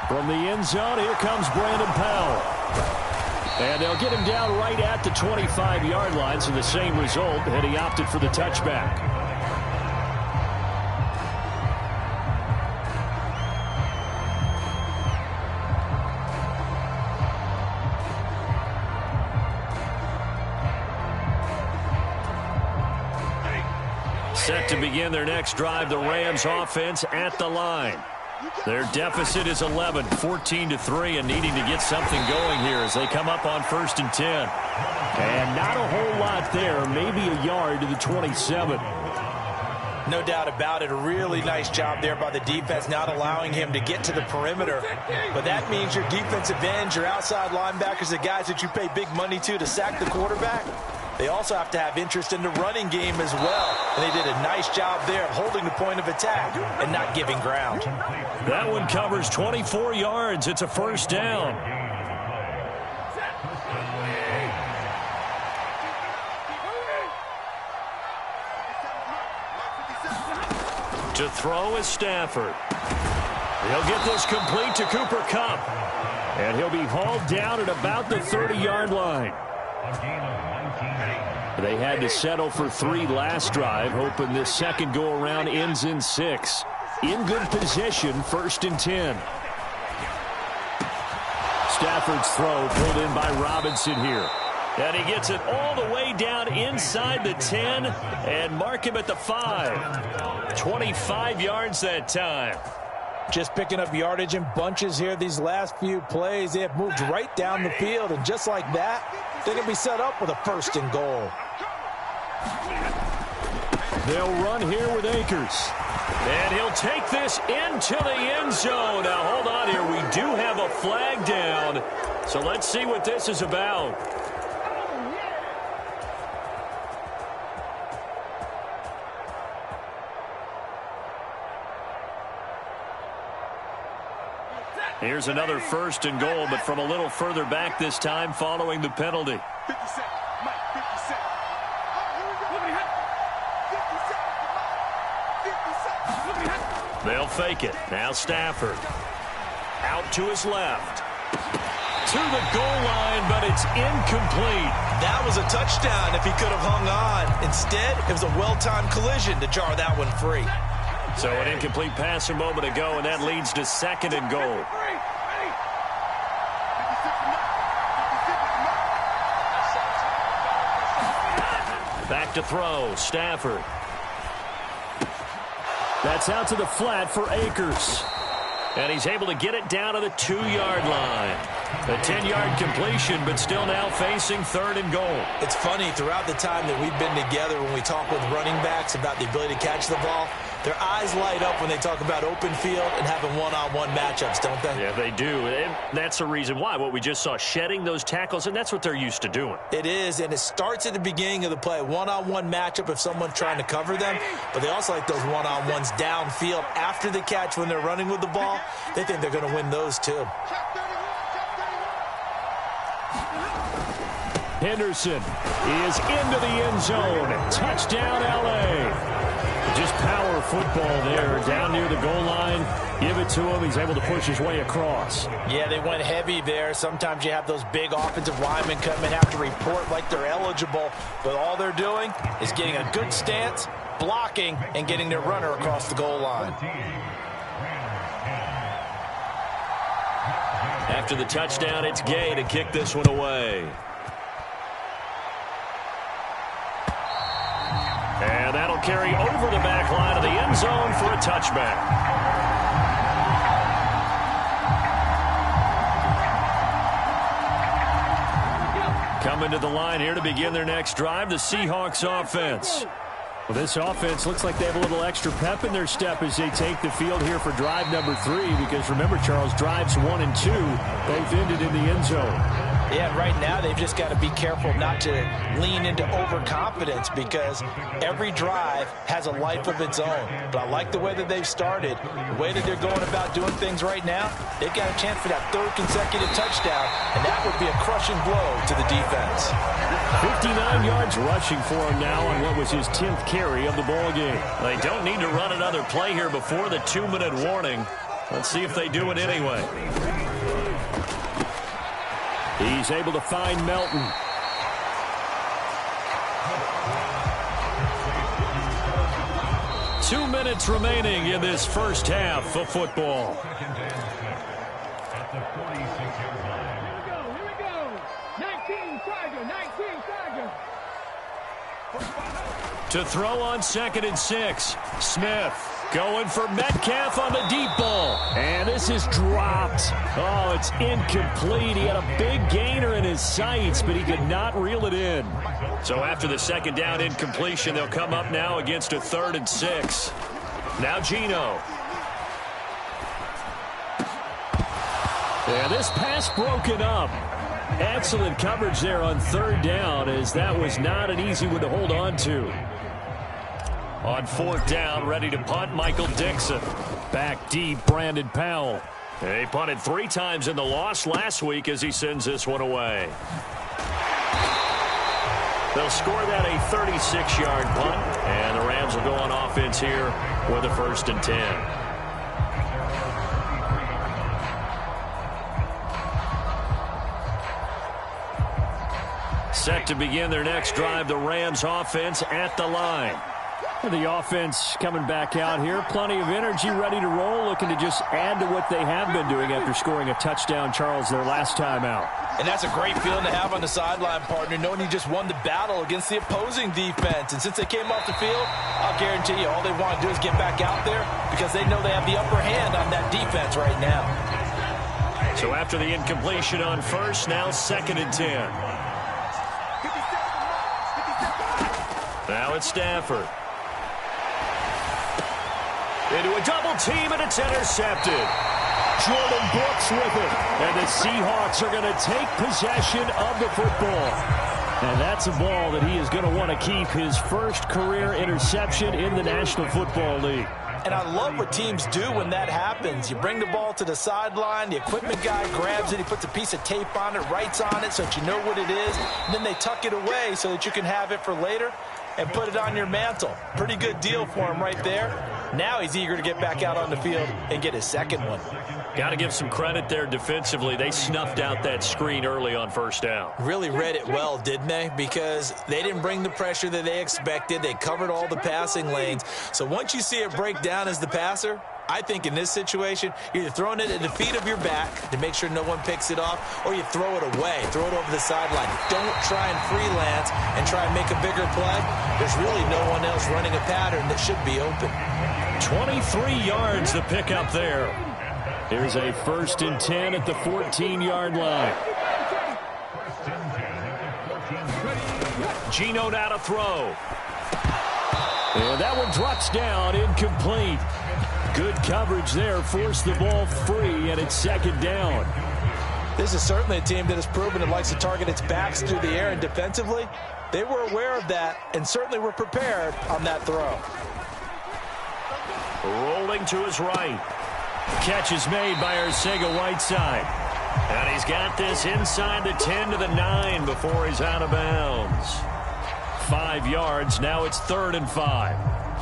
From the end zone, here comes Brandon Powell. And they'll get him down right at the 25-yard line, so the same result, and he opted for the touchback. Set to begin their next drive, the Rams offense at the line. Their deficit is 11, 14-3, and needing to get something going here as they come up on 1st and 10. And not a whole lot there, maybe a yard to the 27. No doubt about it. A really nice job there by the defense, not allowing him to get to the perimeter. But that means your defensive ends, your outside linebackers, the guys that you pay big money to sack the quarterback, they also have to have interest in the running game as well. And they did a nice job there of holding the point of attack and not giving ground. That one covers 24 yards. It's a first down. To throw is Stafford. He'll get this complete to Cooper Kupp. And he'll be hauled down at about the 30-yard line. They had to settle for 3 last drive, hoping this second go-around ends in 6. In good position, 1st and 10. Stafford's throw pulled in by Robinson here. And he gets it all the way down inside the 10 and mark him at the 5. 25 yards that time. Just picking up yardage in bunches here these last few plays. They have moved right down the field, and just like that, they're going to be set up with a 1st and goal. They'll run here with Akers. And he'll take this into the end zone. Now, hold on here. We do have a flag down. So let's see what this is about. Here's another 1st and goal, but from a little further back this time following the penalty. They'll fake it. Now Stafford. Out to his left. To the goal line, but it's incomplete. That was a touchdown if he could have hung on. Instead, it was a well-timed collision to jar that one free. So an incomplete pass a moment ago, and that leads to 2nd and goal. Back to throw, Stafford. That's out to the flat for Akers. And he's able to get it down to the 2-yard line. A 10-yard completion, but still now facing 3rd and goal. It's funny, throughout the time that we've been together, when we talk with running backs about the ability to catch the ball, their eyes light up when they talk about open field and having one-on-one matchups, don't they? Yeah, they do. And that's the reason why. What we just saw, shedding those tackles, and that's what they're used to doing. It is, and it starts at the beginning of the play. One-on-one matchup if someone's trying to cover them, but they also like those one-on-ones downfield after the catch when they're running with the ball. They think they're going to win those too. Henderson is into the end zone. Touchdown, L.A. Just power football there down near the goal line. Give it to him. He's able to push his way across. Yeah, they went heavy there. Sometimes you have those big offensive linemen come in, have to report like they're eligible, but all they're doing is getting a good stance, blocking, and getting their runner across the goal line. After the touchdown, it's Gay to kick this one away. And that'll carry over the back line of the end zone for a touchback. Coming to the line here to begin their next drive, the Seahawks offense. Well, this offense looks like they have a little extra pep in their step as they take the field here for drive number 3, because remember, Charles, drives 1 and 2 both ended in the end zone. Yeah, right now they've just got to be careful not to lean into overconfidence, because every drive has a life of its own. But I like the way that they've started, the way that they're going about doing things right now. They've got a chance for that 3rd consecutive touchdown, and that would be a crushing blow to the defense. 59 yards rushing for him now on what was his 10th carry of the ball game. They don't need to run another play here before the 2-minute warning. Let's see if they do it anyway. He's able to find Melton. Two minutes remaining in this first half of football. Here we go. 19 Tiger. To throw on 2nd and 6. Smith going for Metcalf on the deep ball. And this is dropped. Oh, it's incomplete. He had a big gainer in his sights, but he could not reel it in. So after the 2nd down incompletion, they'll come up now against a 3rd and 6. Now Geno. And this pass broken up. Excellent coverage there on 3rd down, as that was not an easy one to hold on to. On 4th down, ready to punt, Michael Dixon. Back deep, Brandon Powell. He punted 3 times in the loss last week as he sends this one away. They'll score that a 36-yard punt, and the Rams will go on offense here with a 1st and 10. Set to begin their next drive, the Rams offense at the line. The offense coming back out here. Plenty of energy, ready to roll, looking to just add to what they have been doing after scoring a touchdown, Charles, their last time out. And that's a great feeling to have on the sideline, partner, knowing you just won the battle against the opposing defense. And since they came off the field, I'll guarantee you all they want to do is get back out there because they know they have the upper hand on that defense right now. So after the incompletion on 1st, now 2nd and 10. Now it's Stafford. Into a double team, and it's intercepted. Jordan Brooks with it. And the Seahawks are going to take possession of the football. And that's a ball that he is going to want to keep, his first career interception in the National Football League. And I love what teams do when that happens. You bring the ball to the sideline, the equipment guy grabs it, he puts a piece of tape on it, writes on it so that you know what it is, and then they tuck it away so that you can have it for later and put it on your mantle. Pretty good deal for him right there. Now he's eager to get back out on the field and get his 2nd one. Got to give some credit there defensively. They snuffed out that screen early on 1st down. Really read it well, didn't they? Because they didn't bring the pressure that they expected. They covered all the passing lanes. So once you see it break down as the passer, I think in this situation, you're either throwing it at the feet of your back to make sure no one picks it off, or you throw it away, throw it over the sideline. Don't try and freelance and try and make a bigger play. There's really no one else running a pattern that should be open. 23 yards to pick up there. Here's a 1st and 10 at the 14-yard line. Geno now to throw. And that one drops down, incomplete. Good coverage there, forced the ball free, and it's 2nd down. This is certainly a team that has proven it likes to target its backs through the air, and defensively, they were aware of that and certainly were prepared on that throw. Rolling to his right. Catch is made by Arcega-Whiteside. And he's got this inside the 10 to the 9 before he's out of bounds. 5 yards, now it's 3rd and 5.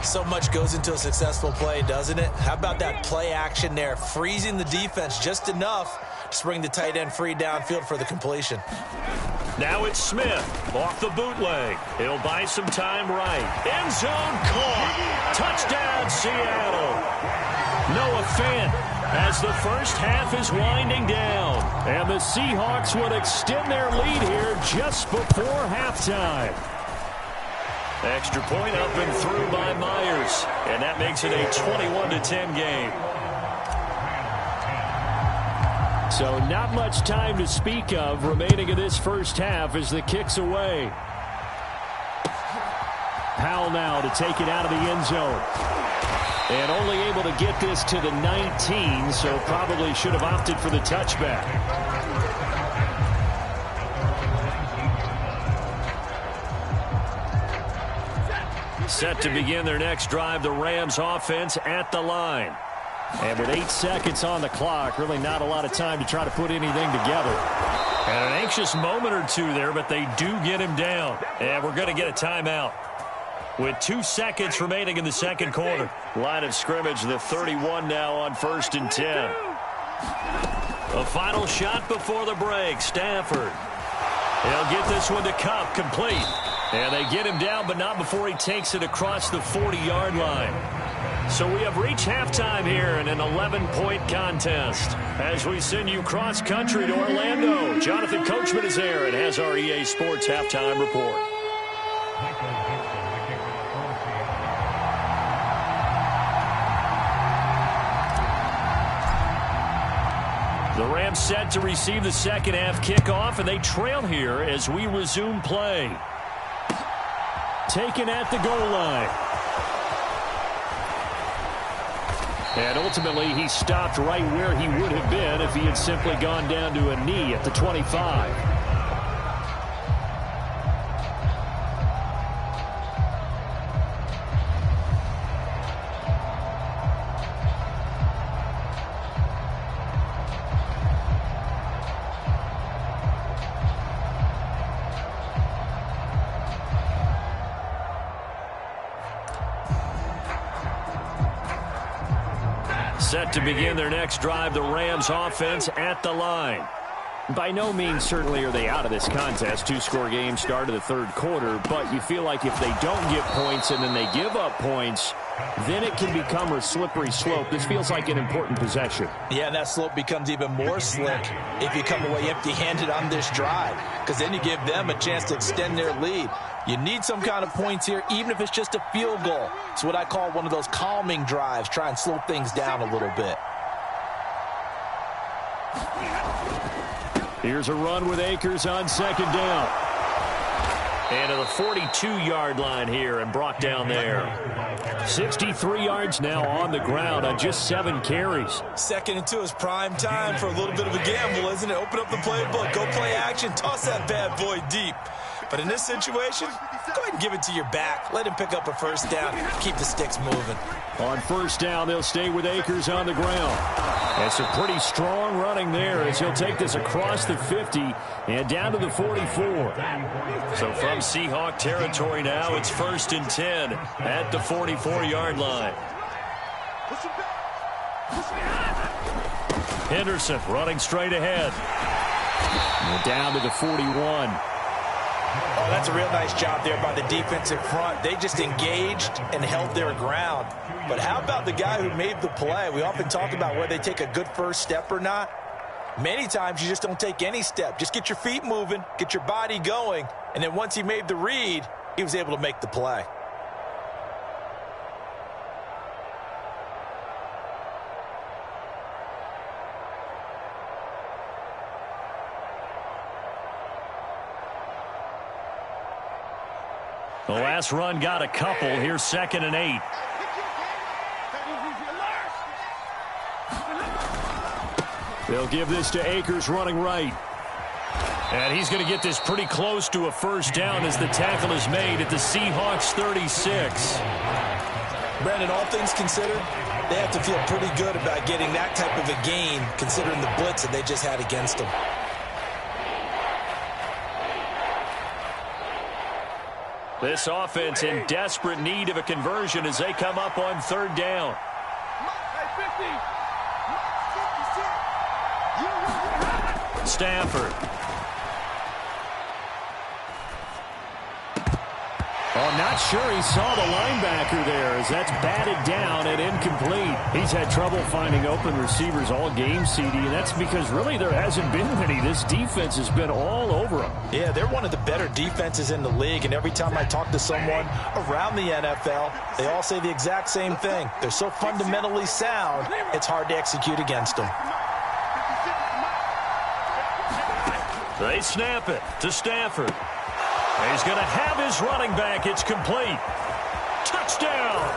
So much goes into a successful play, doesn't it? How about that play action there, freezing the defense just enough to bring the tight end free downfield for the completion. Now it's Smith off the bootleg. He'll buy some time right. End zone caught. Touchdown, Seattle. Noah Fant as the first half is winding down. And the Seahawks would extend their lead here just before halftime. Extra point up and through by Myers. And that makes it a 21-10 game. So not much time to speak of remaining in this first half as the kick's away. Powell now to take it out of the end zone. And only able to get this to the 19, so probably should have opted for the touchback. Set to begin their next drive, the Rams offense at the line. And with 8 seconds on the clock, really not a lot of time to try to put anything together. And an anxious moment or two there, but they do get him down. And we're going to get a timeout. with 2 seconds remaining in the second quarter. Line of scrimmage, the 31 now on 1st and 10. A final shot before the break. Stafford. He'll get this one to Cup, complete. And they get him down, but not before he takes it across the 40-yard line. So we have reached halftime here in an 11-point contest. As we send you cross-country to Orlando, Jonathan Coachman is there and has our EA Sports halftime report. The Rams set to receive the second half kickoff, and they trail here as we resume play. Taken at the goal line. And ultimately, he stopped right where he would have been if he had simply gone down to a knee at the 25. Set to begin their next drive, the Rams offense at the line. By no means certainly are they out of this contest. 2-score game, start of the third quarter, but you feel like if they don't get points and then they give up points, then it can become a slippery slope. This feels like an important possession. Yeah, and that slope becomes even more slick if you come away empty-handed on this drive, because then you give them a chance to extend their lead. You need some kind of points here, even if it's just a field goal. It's what I call one of those calming drives. Try and slow things down a little bit. Here's a run with Akers on second down. And to the 42-yard line here and brought down there. 63 yards now on the ground on just 7 carries. 2nd and 2 is prime time for a little bit of a gamble, isn't it? Open up the playbook, go play action, toss that bad boy deep. But in this situation, go ahead and give it to your back. Let him pick up a first down. Keep the sticks moving. On first down, they'll stay with Akers on the ground. That's a pretty strong running there as he'll take this across the 50 and down to the 44. So from Seahawk territory now, it's 1st and 10 at the 44-yard line. Henderson running straight ahead. And down to the 41. Oh, that's a real nice job there by the defensive front. They just engaged and held their ground. But how about the guy who made the play? We often talk about whether they take a good first step or not. Many times you just don't take any step. Just get your feet moving, get your body going, and then once he made the read, he was able to make the play. The last run got a couple. Here's 2nd and 8. They'll give this to Akers running right. And he's going to get this pretty close to a first down as the tackle is made at the Seahawks 36. Brandon, all things considered, they have to feel pretty good about getting that type of a gain considering the blitz that they just had against them. This offense in desperate need of a conversion as they come up on 3rd down. Stafford. Oh, not sure he saw the linebacker there as that's batted down and incomplete. He's had trouble finding open receivers all game, CD, and that's because really there hasn't been many. This defense has been all over them. Yeah, they're one of the better defenses in the league, and every time I talk to someone around the NFL, they all say the exact same thing. They're so fundamentally sound, it's hard to execute against them. They snap it to Stafford. He's going to have his running back. It's complete. Touchdown.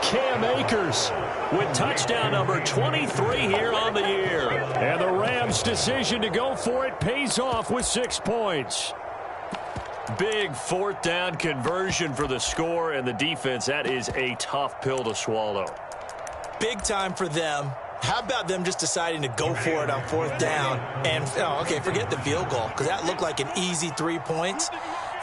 Cam Akers with touchdown number 23 here on the year. And the Rams' decision to go for it pays off with 6 points. Big 4th down conversion for the score and the defense. That is a tough pill to swallow. Big time for them. How about them just deciding to go for it on 4th down? And, okay, forget the field goal, because that looked like an easy 3 points.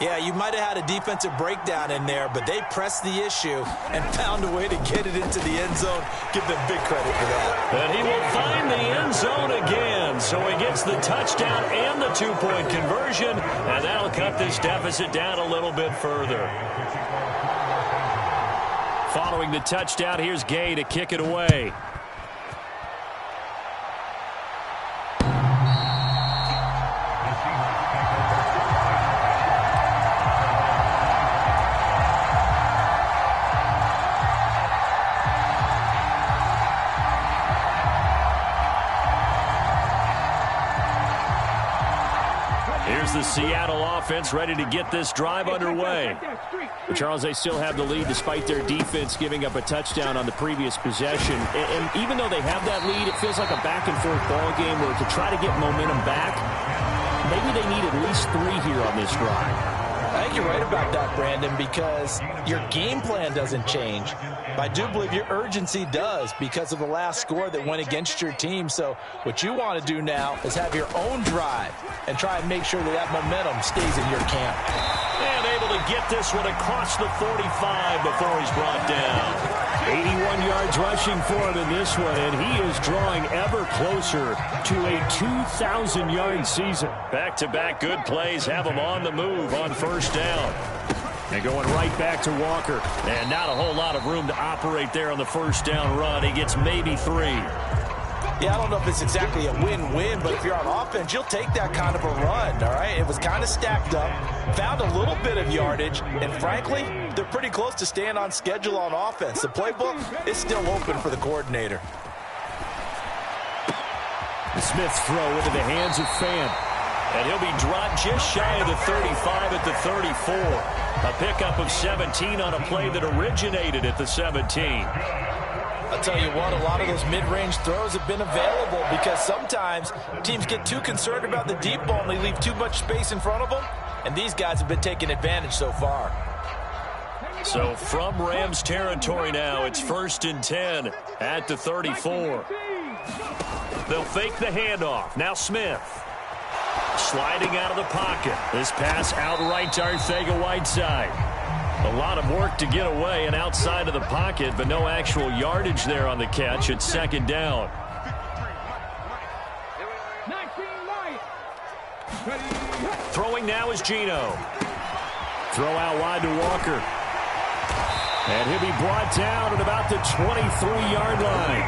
Yeah, you might have had a defensive breakdown in there, but they pressed the issue and found a way to get it into the end zone. Give them big credit for that. And he will find the end zone again. So he gets the touchdown and the 2-point conversion, and that'll cut this deficit down a little bit further. Following the touchdown, here's Gay to kick it away. Here's the Seattle offense ready to get this drive underway. But Charles, they still have the lead despite their defense giving up a touchdown on the previous possession. And even though they have that lead, it feels like a back-and-forth ball game where to try to get momentum back, maybe they need at least 3 here on this drive. I think you're right about that, Brandon, because your game plan doesn't change. But I do believe your urgency does because of the last score that went against your team. So what you want to do now is have your own drive and try and make sure that that momentum stays in your camp. And able to get this one across the 45 before he's brought down. 81 yards rushing for him in this one, and he is drawing ever closer to a 2,000-yard season. Back-to-back good plays have him on the move on first down. And going right back to Walker. And not a whole lot of room to operate there on the first down run. He gets maybe 3. Yeah, I don't know if it's exactly a win-win, but if you're on offense, you'll take that kind of a run, all right? It was kind of stacked up, found a little bit of yardage, and frankly, they're pretty close to staying on schedule on offense. The playbook is still open for the coordinator. The Smith's throw into the hands of Fan. And he'll be dropped just shy of the 35 at the 34. A pickup of 17 on a play that originated at the 17. I'll tell you what, a lot of those mid-range throws have been available because sometimes teams get too concerned about the deep ball and they leave too much space in front of them, and these guys have been taking advantage so far. So from Rams territory now, it's 1st and 10 at the 34. They'll fake the handoff. Now Smith. Sliding out of the pocket. This pass out right to Arcega-Whiteside. A lot of work to get away and outside of the pocket, but no actual yardage there on the catch. It's 2nd down. Throwing now is Geno. Throw out wide to Walker. And he'll be brought down at about the 23-yard line.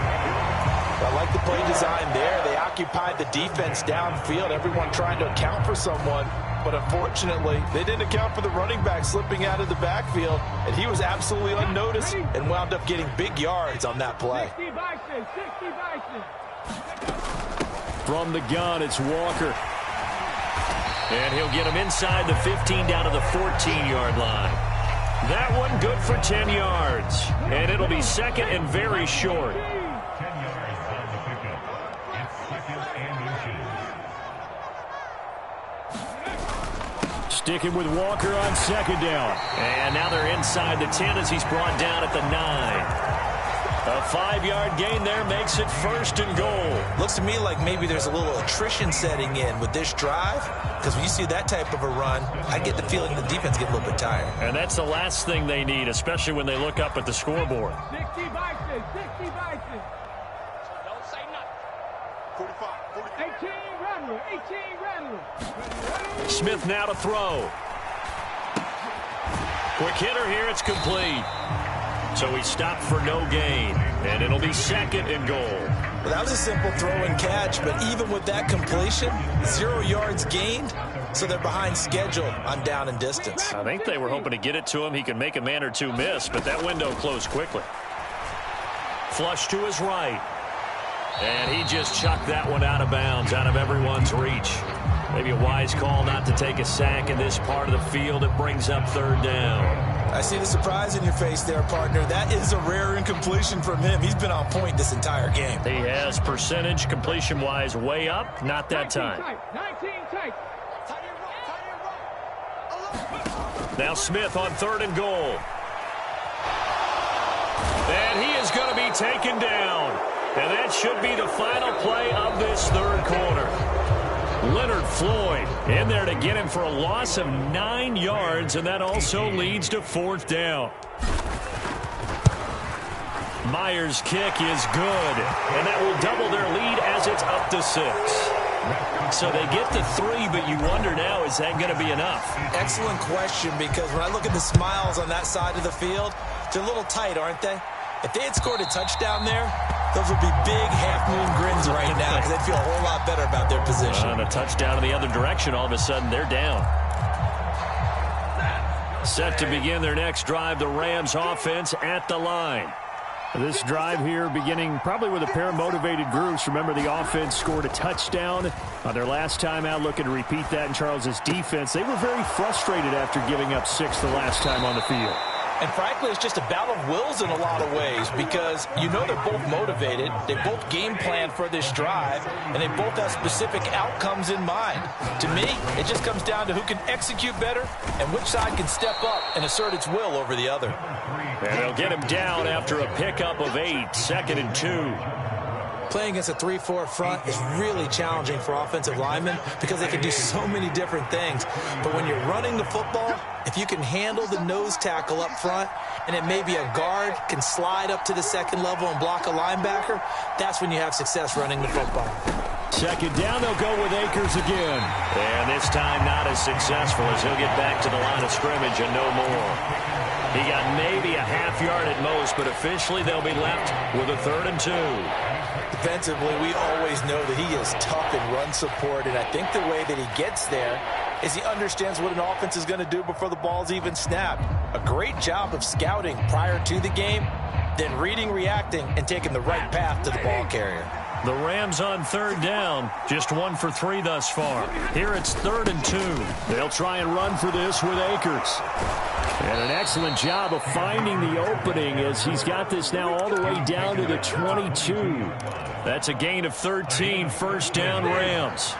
I like the play design there. They occupied the defense downfield, everyone trying to account for someone. But unfortunately, they didn't account for the running back slipping out of the backfield, and he was absolutely unnoticed and wound up getting big yards on that play. From the gun, it's Walker. And he'll get him inside the 15 down to the 14-yard line. That one good for 10 yards. And it'll be 2nd and very short. Sticking with Walker on 2nd down. And now they're inside the 10 as he's brought down at the 9. A 5-yard gain there makes it 1st and goal. Looks to me like maybe there's a little attrition setting in with this drive, because when you see that type of a run, I get the feeling the defense get a little bit tired. And that's the last thing they need, especially when they look up at the scoreboard. 60 Vikings, 60 Vikings. Don't say nothing. 45, 18 Rattler, 18 Rattler. Smith now to throw. Quick hitter here, it's complete. So he stopped for no gain, and it'll be 2nd and goal. Well, that was a simple throw and catch, but even with that completion, 0 yards gained, so they're behind schedule on down and distance. I think they were hoping to get it to him. He could make a man or two miss, but that window closed quickly. Flush to his right. And he just chucked that one out of bounds, out of everyone's reach. Maybe a wise call not to take a sack in this part of the field. It brings up 3rd down. I see the surprise in your face there, partner. That is a rare incompletion from him. He's been on point this entire game. He has percentage completion-wise way up. Not that time. 19 tight. Now Smith on 3rd and goal. And he is going to be taken down. And that should be the final play of this 3rd quarter. Leonard Floyd in there to get him for a loss of 9 yards, and that also leads to 4th down. Myers' kick is good, and that will double their lead as it's up to 6. So they get to 3, but you wonder now, is that going to be enough? Excellent question, because when I look at the smiles on that side of the field, they're a little tight, aren't they? If they had scored a touchdown there, those would be big half-moon grins right now, because they'd feel a whole lot better about their position. On a touchdown in the other direction, all of a sudden they're down. Set to begin their next drive, the Rams offense at the line. This drive here beginning probably with a pair of motivated groups. Remember, the offense scored a touchdown on their last time out, looking to repeat that in Charles's defense. They were very frustrated after giving up 6 the last time on the field. And frankly, it's just a battle of wills in a lot of ways, because you know they're both motivated, they both game plan for this drive, and they both have specific outcomes in mind. To me, it just comes down to who can execute better and which side can step up and assert its will over the other. And they'll get him down after a pickup of 8, 2nd and 2. Playing against a 3-4 front is really challenging for offensive linemen because they can do so many different things. But when you're running the football, if you can handle the nose tackle up front, and it may be a guard can slide up to the second level and block a linebacker, that's when you have success running the football. 2nd down, they'll go with Akers again. And this time not as successful, as he'll get back to the line of scrimmage and no more. He got maybe a half yard at most, but officially they'll be left with a 3rd and 2. Defensively, we always know that he is tough in run support, and I think the way that he gets there is he understands what an offense is going to do before the ball's even snapped. A great job of scouting prior to the game, then reading, reacting, and taking the right path to the ball carrier. The Rams on 3rd down, just 1 for 3 thus far. Here it's 3rd and 2. They'll try and run for this with Akers. And an excellent job of finding the opening as he's got this now all the way down to the 22. That's a gain of 13, 1st down Rams.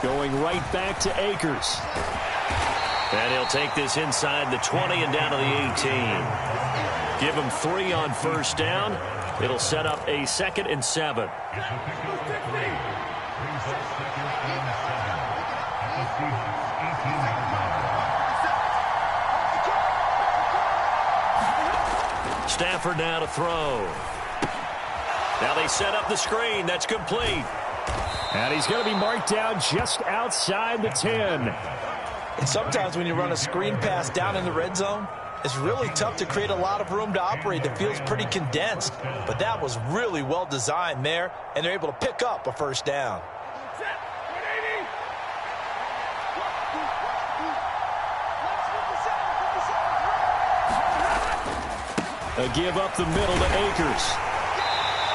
Going right back to Akers. And he'll take this inside the 20 and down to the 18. Give him 3 on 1st down. It'll set up a 2nd and 7. Stafford now to throw. Now they set up the screen. That's complete. And he's going to be marked down just outside the 10. And sometimes when you run a screen pass down in the red zone, it's really tough to create a lot of room to operate. The field's pretty condensed. But that was really well designed there, and they're able to pick up a 1st down. A give up the middle to Akers.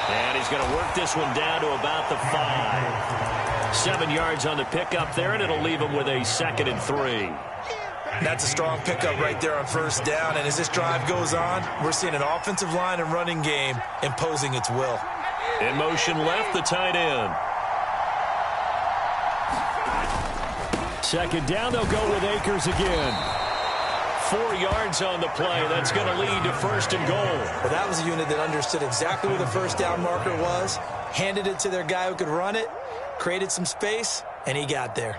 And he's going to work this one down to about the 5. 7 yards on the pickup there, and it'll leave him with a 2nd and 3. That's a strong pickup right there on 1st down. And as this drive goes on, we're seeing an offensive line and running game imposing its will. In motion left, the tight end. 2nd down, they'll go with Akers again. 4 yards on the play. That's going to lead to 1st and goal. Well, that was a unit that understood exactly where the 1st down marker was, handed it to their guy who could run it, created some space, and he got there.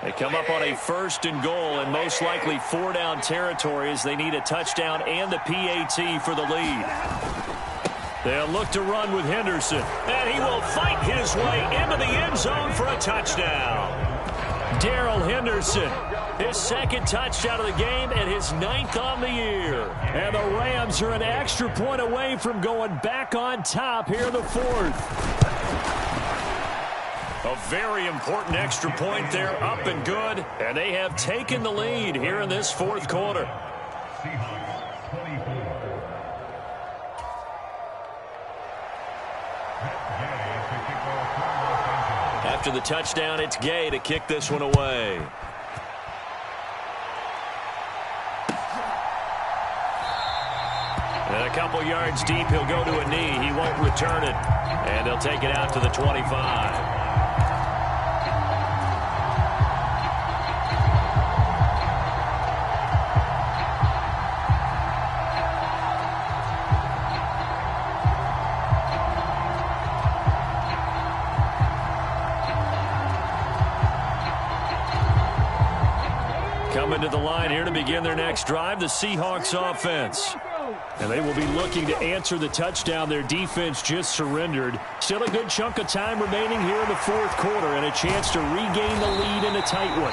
They come up on a 1st and goal, and most likely 4-down territory as they need a touchdown and the PAT for the lead. They'll look to run with Henderson, and he will fight his way into the end zone for a touchdown. Darrell Henderson, his 2nd touchdown of the game and his 9th on the year. And the Rams are an extra point away from going back on top here in the 4th. A very important extra point there, up and good, and they have taken the lead here in this 4th quarter. After the touchdown, it's Gay to kick this one away. And a couple yards deep, he'll go to a knee. He won't return it, and they'll take it out to the 25. Coming to the line here to begin their next drive, the Seahawks offense. And they will be looking to answer the touchdown their defense just surrendered. Still a good chunk of time remaining here in the fourth quarter and a chance to regain the lead in a tight one.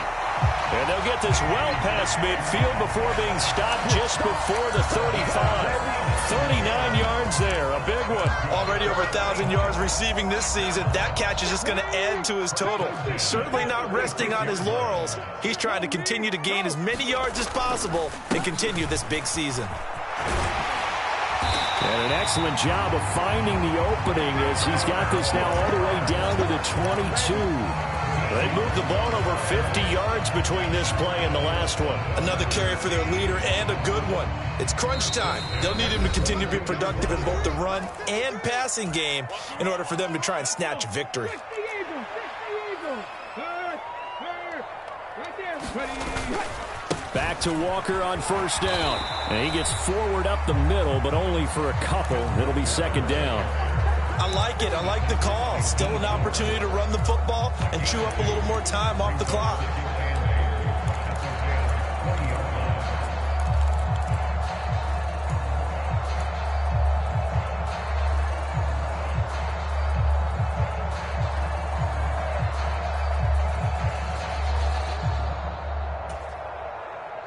And they'll get this well past midfield before being stopped just before the 35. 39 yards there, a big one. Already over 1,000 yards receiving this season. That catch is just going to add to his total. Certainly not resting on his laurels. He's trying to continue to gain as many yards as possible and continue this big season. And an excellent job of finding the opening as he's got this now all the way down to the 22. They moved the ball over 50 yards between this play and the last one. Another carry for their leader and a good one. It's crunch time. They'll need him to continue to be productive in both the run and passing game in order for them to try and snatch victory. Back to Walker on first down. And he gets forward up the middle, but only for a couple. It'll be second down. I like it. I like the call. Still an opportunity to run the football and chew up a little more time off the clock.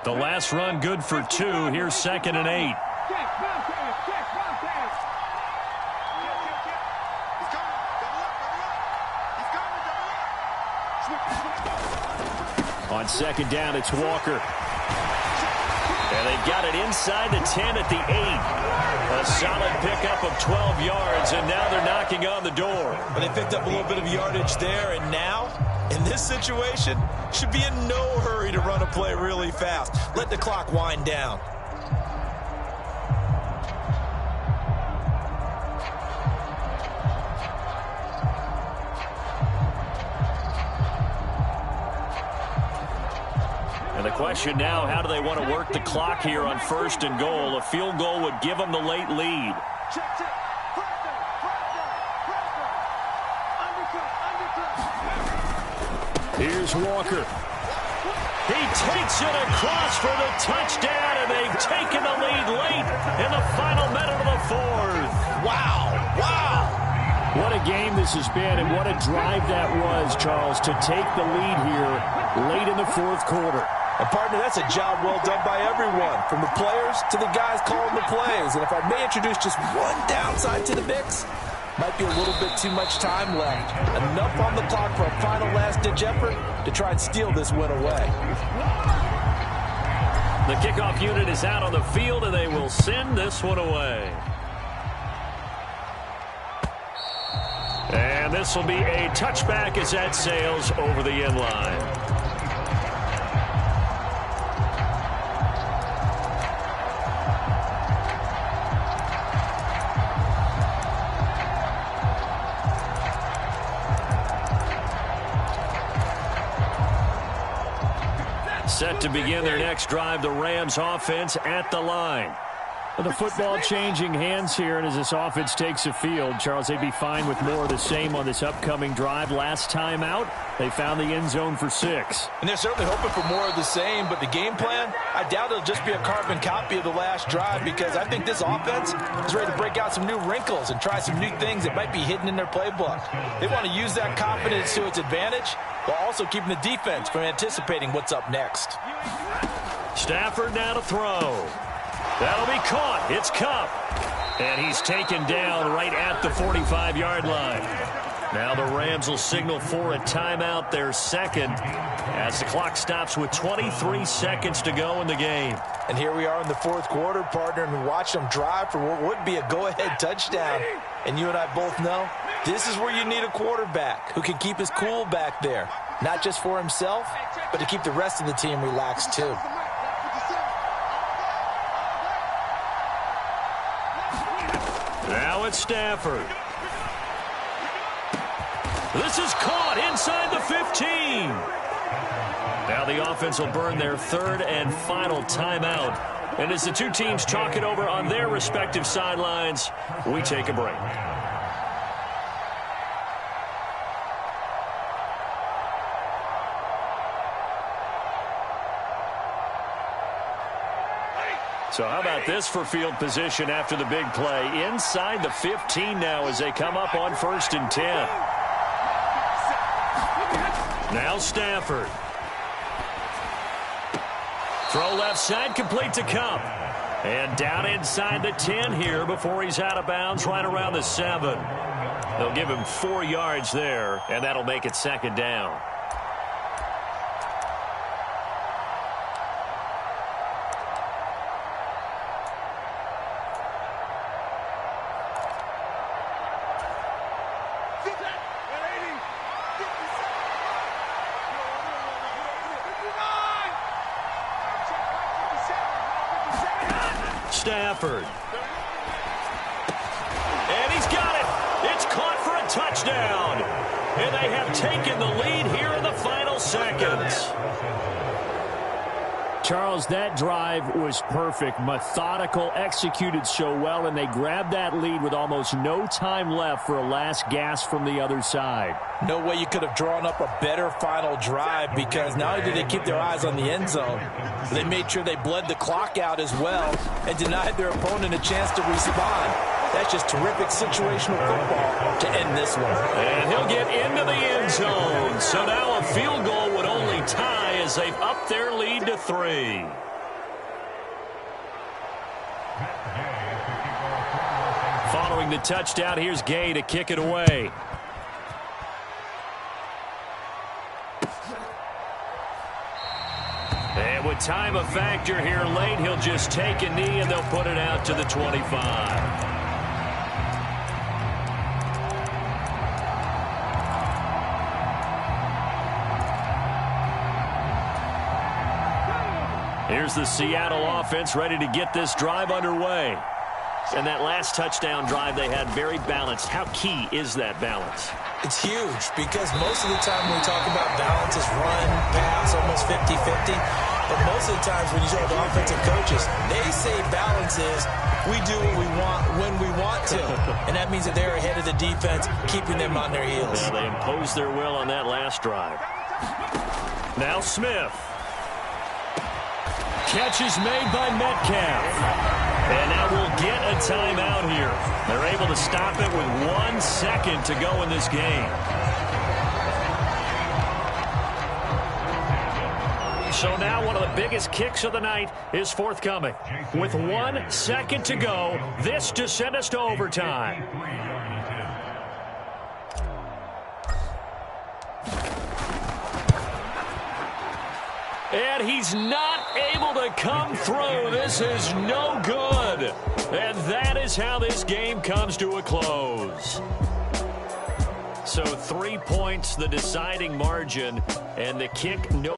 The last run good for 2. Here's 2nd and 8. On second down, it's Walker. And they've got it inside the 10 at the 8. A solid pickup of 12 yards, and now they're knocking on the door. But they picked up a little bit of yardage there, and now, in this situation, should be in no hurry to run a play really fast. Let the clock wind down. And the question now, how do they want to work the clock here on 1st and goal? A field goal would give them the late lead. Here's Walker. He takes it across for the touchdown, and they've taken the lead late in the final minute of the fourth. Wow. Wow. What a game this has been, and what a drive that was, Charles, to take the lead here late in the fourth quarter. And, partner, that's a job well done by everyone, from the players to the guys calling the plays. And if I may introduce just one downside to the mix, might be a little bit too much time left. Enough on the clock for a final last-ditch effort to try and steal this win away. The kickoff unit is out on the field, and they will send this one away. And this will be a touchback as that sails over the end line. Set to begin their next drive, the Rams offense at the line. The football changing hands here, and as this offense takes the field, Charles, they'd be fine with more of the same on this upcoming drive. Last time out, they found the end zone for 6. And they're certainly hoping for more of the same, but the game plan, I doubt it'll just be a carbon copy of the last drive, because I think this offense is ready to break out some new wrinkles and try some new things that might be hidden in their playbook. They want to use that confidence to its advantage, while also keeping the defense from anticipating what's up next. Stafford now to throw. That'll be caught. It's Kupp. And he's taken down right at the 45-yard line. Now the Rams will signal for a timeout, their second, as the clock stops with 23 seconds to go in the game. And here we are in the fourth quarter, partner, and watch them drive for what would be a go-ahead touchdown. And you and I both know this is where you need a quarterback who can keep his cool back there, not just for himself, but to keep the rest of the team relaxed too. Now it's Stafford. This is caught inside the 15. Now the offense will burn their third and final timeout. And as the two teams talk it over on their respective sidelines, we take a break. So how about this for field position after the big play? Inside the 15 now as they come up on 1st and 10. Now Stafford. Throw left side, complete to Cup. And down inside the 10 here before he's out of bounds right around the 7. They'll give him 4 yards there, and that'll make it 2nd down. Stafford. And he's got it. It's caught for a touchdown. And they have taken the lead here in the final seconds. Charles, that drive was perfect, methodical, executed so well, and they grabbed that lead with almost no time left for a last gasp from the other side. No way you could have drawn up a better final drive, because not only did they keep their eyes on the end zone, they made sure they bled the clock out as well and denied their opponent a chance to respond. That's just terrific situational football to end this one. And he'll get into the end zone. So now a field goal would only tie as they've upped their lead to 3. Following the touchdown, here's Gay to kick it away. And with time a factor here late, he'll just take a knee and they'll put it out to the 25. Here's the Seattle offense ready to get this drive underway. And that last touchdown drive they had very balanced. How key is that balance? It's huge, because most of the time when we talk about balance is run, pass, almost 50-50. But most of the times when you talk to offensive coaches, they say balance is we do what we want when we want to. And that means that they're ahead of the defense, keeping them on their heels. Yeah, they imposed their will on that last drive. Now Smith. Catch is made by Metcalf. And now we'll get a timeout here. They're able to stop it with 1 second to go in this game. So now one of the biggest kicks of the night is forthcoming. With 1 second to go, this to send us to overtime. And he's not able to come through. This is no good. And that is how this game comes to a close. So 3 points, the deciding margin, and the kick no